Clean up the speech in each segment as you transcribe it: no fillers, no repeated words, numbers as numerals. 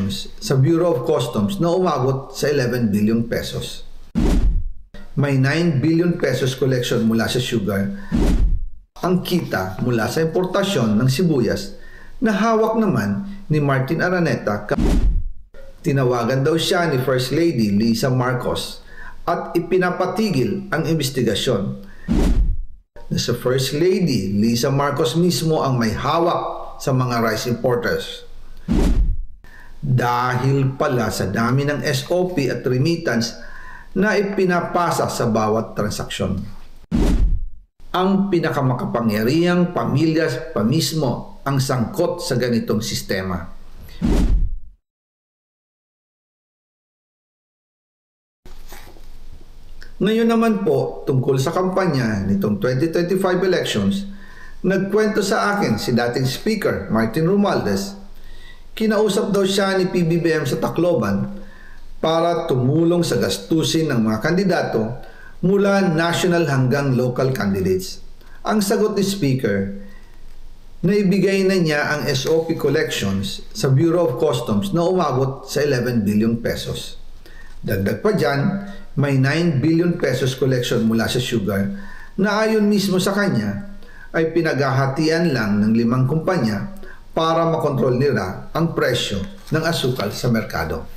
collections sa Bureau of Customs na umabot sa 11 billion pesos. May 9 billion pesos collection mula sa sugar. Ang kita mula sa importasyon ng sibuyas na hawak naman ni Martin Araneta. Tinawagan daw siya ni First Lady Lisa Marcos at ipinapatigil ang investigasyon. Sa First Lady Lisa Marcos mismo ang may hawak sa mga rice importers. Dahil pala sa dami ng SOP at remittance na ipinapasa sa bawat transaksyon. Ang pinakamakapangyarihang pamilya pa mismo ang sangkot sa ganitong sistema. Ngayon naman po, tungkol sa kampanya nitong 2025 elections, nagkwento sa akin si dating Speaker Martin Romualdez. Kinausap daw siya ni PBBM sa Tacloban para tumulong sa gastusin ng mga kandidato mula national hanggang local candidates. Ang sagot ni Speaker, naibigay na niya ang SOP collections sa Bureau of Customs na umabot sa 11 billion pesos. Dagdag pa dyan, may 9 billion pesos collection mula sa sugar na ayon mismo sa kanya ay pinaghahatian lang ng 5 kumpanya para makontrol nila ang presyo ng asukal sa merkado.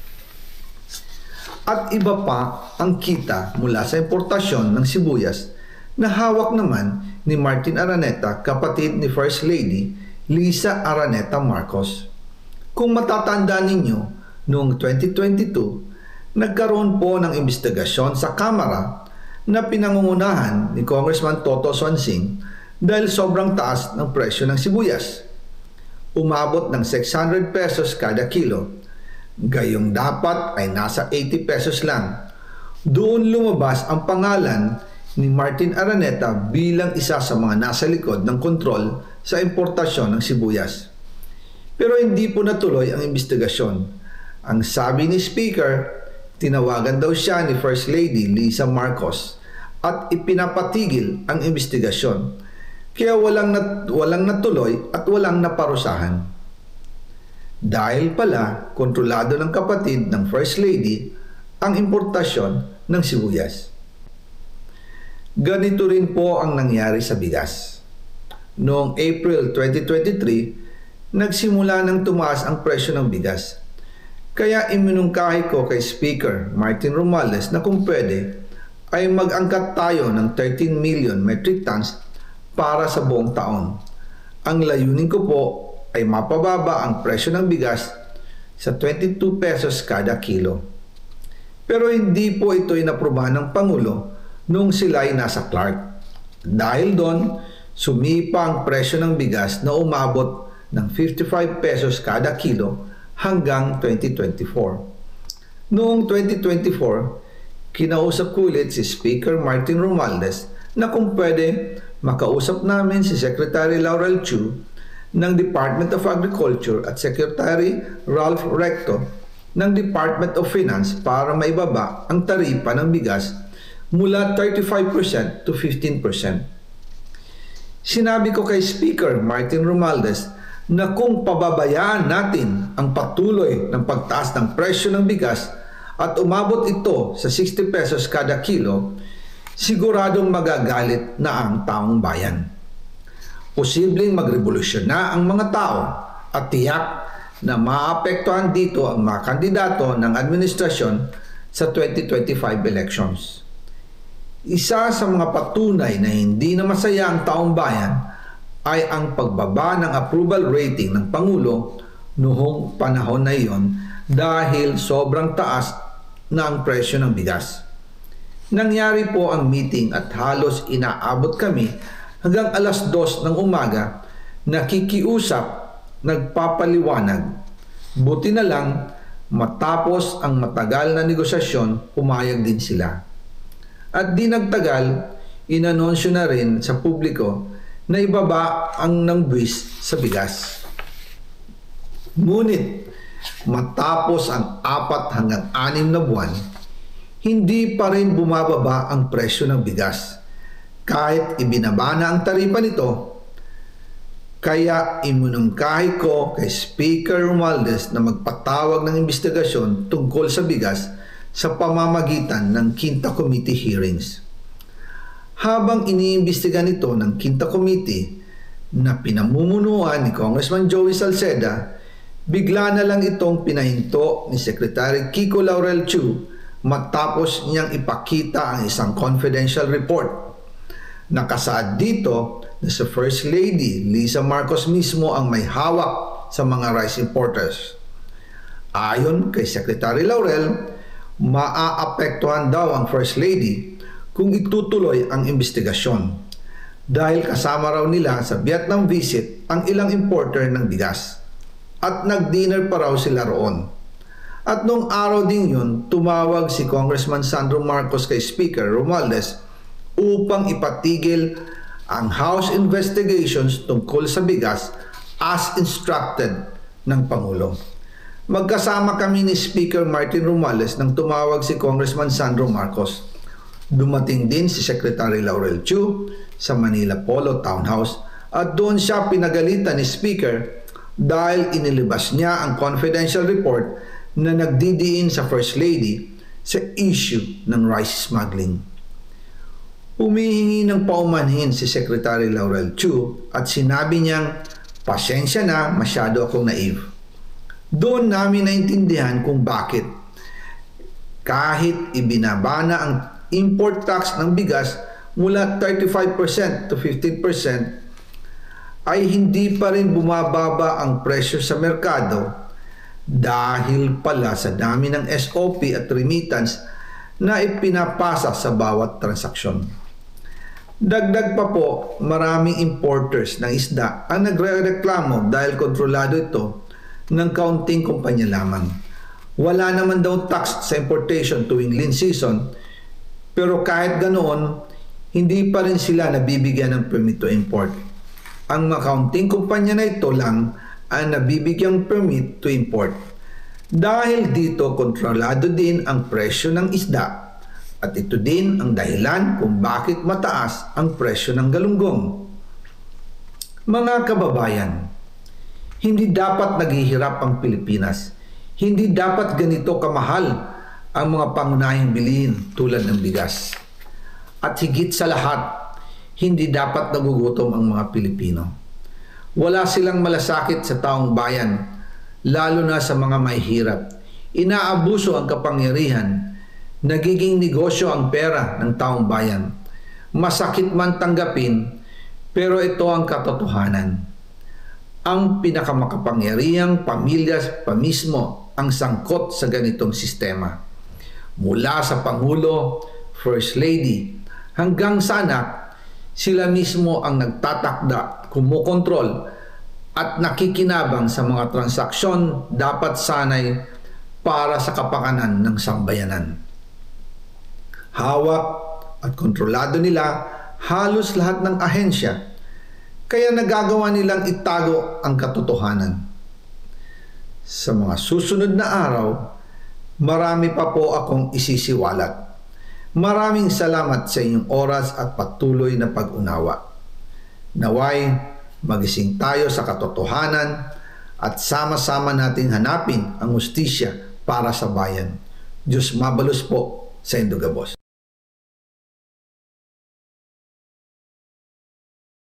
At iba pa ang kita mula sa importasyon ng sibuyas na hawak naman ni Martin Araneta, kapatid ni First Lady Lisa Araneta Marcos. Kung matatandaan ninyo, noong 2022, nagkaroon po ng investigasyon sa Kamara na pinangungunahan ni Congressman Toto Swansing dahil sobrang taas ng presyo ng sibuyas. Umabot ng 600 pesos kada kilo. Gayong dapat ay nasa 80 pesos lang. Doon lumabas ang pangalan ni Martin Araneta bilang isa sa mga nasa likod ng kontrol sa importasyon ng sibuyas. Pero hindi po natuloy ang investigasyon. Ang sabi ni Speaker, tinawagan daw siya ni First Lady Lisa Marcos at ipinapatigil ang investigasyon. Kaya walang natuloy at walang naparusahan. Dahil pala, kontrolado ng kapatid ng First Lady ang importasyon ng sibuyas. Ganito rin po ang nangyari sa bigas. Noong April 2023, nagsimula nang tumaas ang presyo ng bigas. Kaya iminungkahi ko kay Speaker Martin Romualdez na kung pwede ay mag-angkat tayo ng 13 million metric tons para sa buong taon. Ang layunin ko po ay mapababa ang presyo ng bigas sa 22 pesos kada kilo. Pero hindi po ito inaprubahan ng Pangulo nung sila ay nasa Clark. Dahil doon, sumipa ang presyo ng bigas na umabot ng 55 pesos kada kilo hanggang 2024. Noong 2024, kinausap ko ulit si Speaker Martin Romualdez na kung pwede makausap namin si Secretary Laurel Chu ng Department of Agriculture at Secretary Ralph Recto ng Department of Finance para maibaba ang taripa ng bigas mula 35% to 15%. Sinabi ko kay Speaker Martin Romualdez na kung pababayaan natin ang patuloy ng pagtaas ng presyo ng bigas at umabot ito sa 60 pesos kada kilo, siguradong magagalit na ang taong bayan. Posibleng magrevolusyon na ang mga tao at tiyak na maapektuhan dito ang mga kandidato ng administrasyon sa 2025 elections. Isa sa mga patunay na hindi na masaya ang taong bayan ay ang pagbaba ng approval rating ng Pangulo noong panahon na iyon dahil sobrang taas na ang presyo ng bigas. Nangyari po ang meeting at halos inaabot kami hanggang alas 2 ng umaga, nakikiusap, nagpapaliwanag. Buti na lang, matapos ang matagal na negosasyon, pumayag din sila. At di nagtagal, inanunsyo na rin sa publiko na ibaba ang nangbuwis sa bigas. Ngunit, matapos ang 4 hanggang 6 na buwan, hindi pa rin bumababa ang presyo ng bigas. Kahit ibinaba na ang taripa nito, Kaya iminungkahi ko kay Speaker Romualdez na magpatawag ng investigasyon tungkol sa bigas sa pamamagitan ng Quinta Committee hearings. Habang iniimbestiga nito ng Quinta Committee na pinamumunuan ni Congressman Joey Salceda, bigla na lang itong pinahinto ni Secretary Kiko Laurel Chu matapos niyang ipakita ang isang confidential report. Nakasaad dito na sa First Lady Lisa Marcos mismo ang may hawak sa mga rice importers. Ayon kay Secretary Laurel, maaapektuhan daw ang First Lady kung itutuloy ang investigasyon dahil kasama raw nila sa Vietnam visit ang ilang importer ng bigas at nag-dinner pa raw sila roon. At nung araw din yun, tumawag si Congressman Sandro Marcos kay Speaker Romualdez upang ipatigil ang House investigations tungkol sa bigas as instructed ng Pangulo. Magkasama kami ni Speaker Martin Romualdez nang tumawag si Congressman Sandro Marcos. Dumating din si Secretary Laurel Chu sa Manila Polo Townhouse at doon siya pinagalitan ni Speaker dahil inilabas niya ang confidential report na nagdidiin sa First Lady sa issue ng rice smuggling. Humihingi ng paumanhin si Secretary Laurel Chu at sinabi niyang, pasensya na, masyado akong naive. Doon namin naintindihan kung bakit. Kahit ibinabana ang import tax ng bigas mula 35% to 15%, ay hindi pa rin bumababa ang presyo sa merkado dahil pala sa dami ng SOP at remittance na ipinapasa sa bawat transaksyon. Dagdag pa po, maraming importers ng isda ang nagre-reklamo dahil kontrolado ito ng kaunting kumpanya lamang. Wala naman daw tax sa importation tuwing lean season, pero kahit ganoon, hindi pa rin sila nabibigyan ng permit to import. Ang mga kaunting kumpanya na ito lang ang nabibigyang permit to import. Dahil dito, kontrolado din ang presyo ng isda. At ito din ang dahilan kung bakit mataas ang presyo ng galunggong. Mga kababayan, hindi dapat naghihirap ang Pilipinas. Hindi dapat ganito kamahal ang mga pangunahing bilihin tulad ng bigas. At higit sa lahat, hindi dapat nagugutom ang mga Pilipino. Wala silang malasakit sa taong bayan, lalo na sa mga mahihirap. Inaabuso ang kapangyarihan. Nagiging negosyo ang pera ng taong bayan. Masakit man tanggapin, pero ito ang katotohanan. Ang pinakamakapangyarihang pamilya pa mismo ang sangkot sa ganitong sistema. Mula sa Pangulo, First Lady, hanggang sa anak, sila mismo ang nagtatakda, kumukontrol, at nakikinabang sa mga transaksyon dapat sanay para sa kapakanan ng sambayanan. Hawak at kontrolado nila halos lahat ng ahensya, kaya nagagawa nilang itago ang katotohanan. Sa mga susunod na araw, marami pa po akong isisiwalat. Maraming salamat sa inyong oras at patuloy na pag-unawa. Naway, magising tayo sa katotohanan at sama-sama nating hanapin ang hustisya para sa bayan. Diyos mabalos po sa Indogabos.